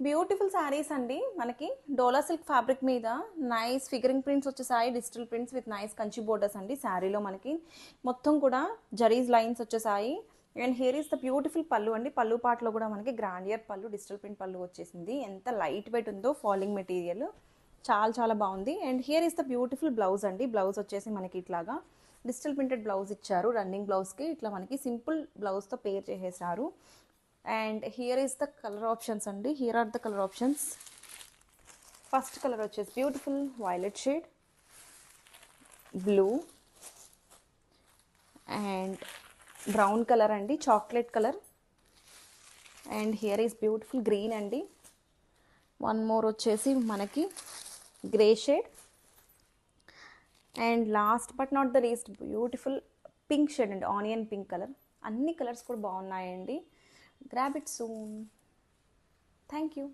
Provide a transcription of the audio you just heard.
Beautiful saris అండి. మనకి డోలా silk fabric మీద నైస్ ఫిగరింగ్ ప్రింట్స్ వచ్చేసాయి, digital prints with nice Kanchi borders అండి. శారీలో మనకి మొత్తం కూడా జరీస్ లైన్స్ వచ్చేసాయి. And here is the beautiful పళ్ళు అండి. పళ్ళు పాటలో కూడా మనకి గ్రాండియర్ పళ్ళు, డిజిటల్ ప్రింట్ పళ్ళు వచ్చేసింది. ఎంత లైట్ వెయిట్ ఉందో ఫాలింగ్ మెటీరియల్, చాలా చాలా బాగుంది. And here is the beautiful blouse అండి. బ్లౌజ్ వచ్చేసి మనకి ఇట్లాగా డిజిటల్ ప్రింటెడ్ బ్లౌజ్ ఇచ్చారు. రన్నింగ్ బ్లౌజ్కి ఇట్లా మనకి సింపుల్ బ్లౌజ్తో పేర్ చేసేసారు. And here is the colour options అండి. Here are the colour options. First colour వచ్చేసి beautiful violet shade, blue and brown colour అండి, chocolate colour. And here is beautiful green అండి. వన్ మోర్ వచ్చేసి మనకి grey shade. And last but not the least beautiful pink shade అండి, onion pink colour. అన్ని colours కూడా బాగున్నాయండి. Grab it soon. Thank you.